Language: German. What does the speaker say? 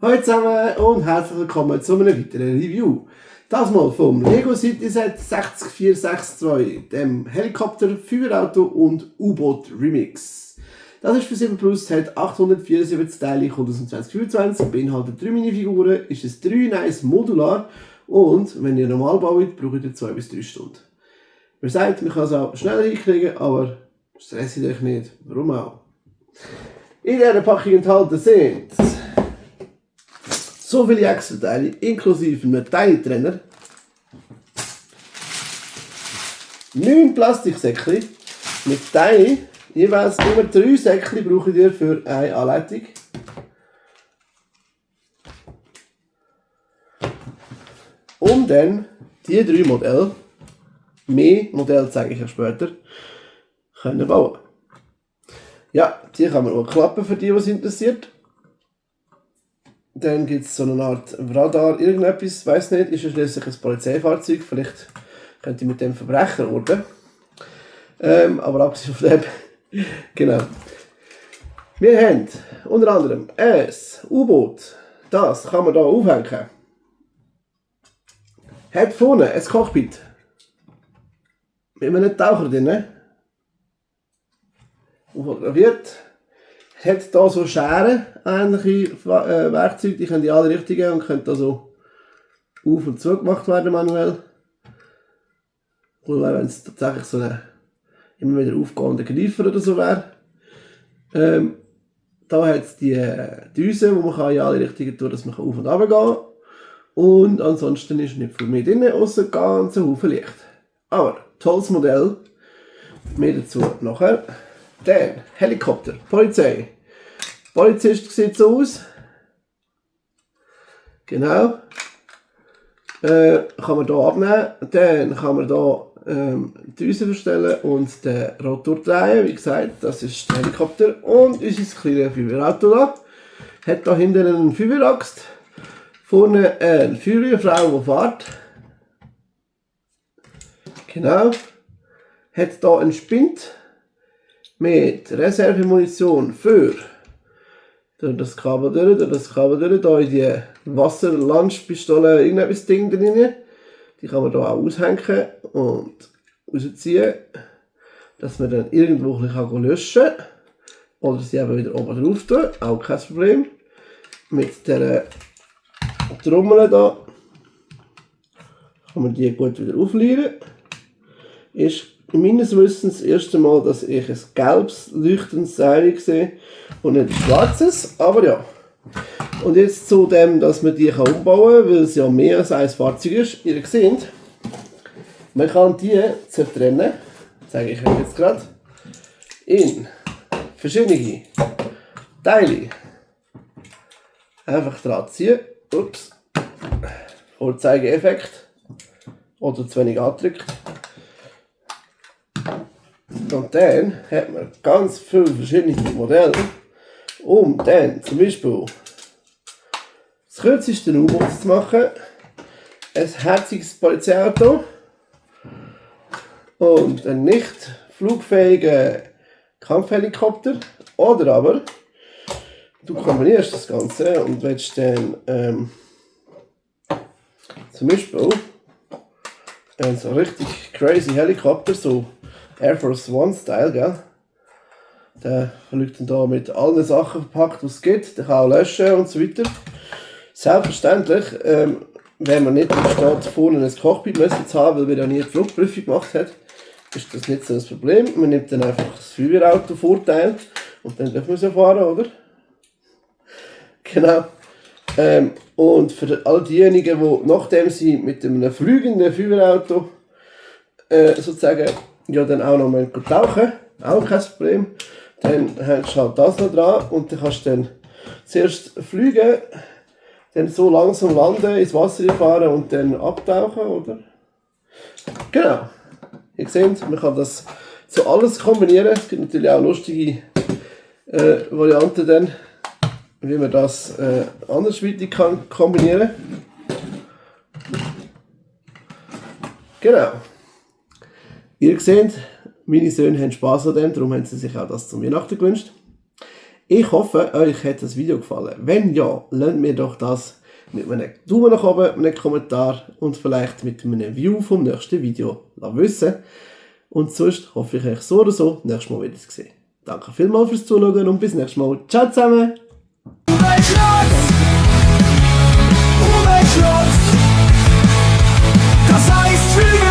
Hallo zusammen und herzlich willkommen zu einem weiteren Review. Das mal vom Lego Cityset 60462, dem Helikopter, Feuerauto und U-Boot Remix. Das ist für 7 Plus, hat 874 Teile, kommt aus dem 2025, beinhaltet 3 Minifiguren, ist es 3 nice modular und wenn ihr normal baut, braucht ihr 2 bis 3 Stunden. Man sagt, man kann es auch schneller hinkriegen, aber stresst euch nicht, warum auch. In dieser Packung enthalten sind so viele Extra-Teile, inklusive einem Teiltrenner, 9 Plastiksäckchen mit Teilen, jeweils immer 3 Säckchen braucht ihr für eine Anleitung. Und dann die 3 Modelle, mehr Modelle zeige ich euch später, können bauen. Ja, die kann man auch klappen für die, was interessiert. Dann gibt es so eine Art Radar, irgendetwas, weiß nicht, ist ja schließlich ein Polizeifahrzeug, vielleicht könnt ihr mit dem Verbrecher orten. Aber abgesehen von dem, genau. Wir haben unter anderem ein U-Boot, das kann man hier aufhängen. Hat vorne ein Cockpit mit einem Taucher drin. Fotografiert. Hat hier so Scheren, ähnliche Werkzeuge, die können in alle Richtungen und können so auf und zu gemacht werden manuell. Oder wenn es tatsächlich so ein immer wieder aufgehender Greifer oder so wäre. Da hat es die Düse, wo man in alle Richtungen tun kann, dass man auf und runter gehen kann. Und ansonsten ist nicht viel mehr drin, außer ganz ein Haufen Licht. Aber tolles Modell. Mehr dazu nachher. Dann Helikopter, Polizei. Polizist sieht so aus. Genau. Kann man hier abnehmen. Dann kann man hier die Düse verstellen und den Rotor drehen. Wie gesagt, das ist der Helikopter. Und unser kleines Feuerauto da. Hat hier hinten einen Feueraxt. Vorne eine Feuerwehrfrau, die fährt. Genau. Hat hier einen Spind mit Reservemunition für das Kabel durch, da in die Wasserlandpistole irgendetwas Ding drin. Die kann man hier auch aushängen und rausziehen, dass man dann irgendwo löschen kann. Oder sie eben wieder oben drauf tun, auch kein Problem. Mit der Trommel hier kann man die gut wieder auflieren. Ist meines Wissens das erste Mal, dass ich ein gelbes leuchtendes Seil sehe und nicht ein schwarzes, aber ja. Und jetzt zu dem, dass man die umbauen kann, weil es ja mehr als ein Fahrzeug ist. Ihr seht, man kann die zertrennen, zeige ich euch jetzt gerade, in verschiedene Teile. Einfach dran ziehen, ups, Vorzeigeeffekt oder zu wenig angedrückt. Und dann hat man ganz viele verschiedene Modelle, um dann zum Beispiel das kürzeste U-Boot zu machen, ein herziges Polizeiauto und einen nicht flugfähigen Kampfhelikopter. Oder aber du kombinierst das Ganze und willst dann zum Beispiel so richtig crazy Helikopter, so Air Force One Style, gell? Der liegt dann da mit allen Sachen verpackt, was es gibt. Der kann auch löschen und so weiter. Selbstverständlich, wenn man nicht steht, vorne ein Cockpit zu haben, weil wir ja nie die Flugprüfung gemacht haben, ist das nicht so ein Problem. Man nimmt dann einfach das Feuerauto-Vorteil und dann dürfen wir so fahren, oder? Genau. Und für all diejenigen, die nachdem sie mit einem fliegenden Feuerauto sozusagen ja dann auch noch mal tauchen, auch kein Problem. Dann hängst du halt das noch dran und dann kannst du dann zuerst fliegen, dann so langsam landen, ins Wasser fahren und dann abtauchen, oder? Genau. Ihr seht, man kann das so alles kombinieren. Es gibt natürlich auch lustige Varianten dann, wie man das andersweitig kann kombinieren. Genau. Ihr seht, meine Söhne haben Spass an dem, darum haben sie sich auch das zum Weihnachten gewünscht. Ich hoffe, euch hat das Video gefallen. Wenn ja, lasst mir doch das mit einem Daumen nach oben, einem Kommentar und vielleicht mit einem View vom nächsten Video wissen. Und sonst hoffe ich euch so oder so nächstes Mal wieder zu sehen. Danke vielmals fürs Zuschauen und bis nächstes Mal. Ciao zusammen! Das heißt,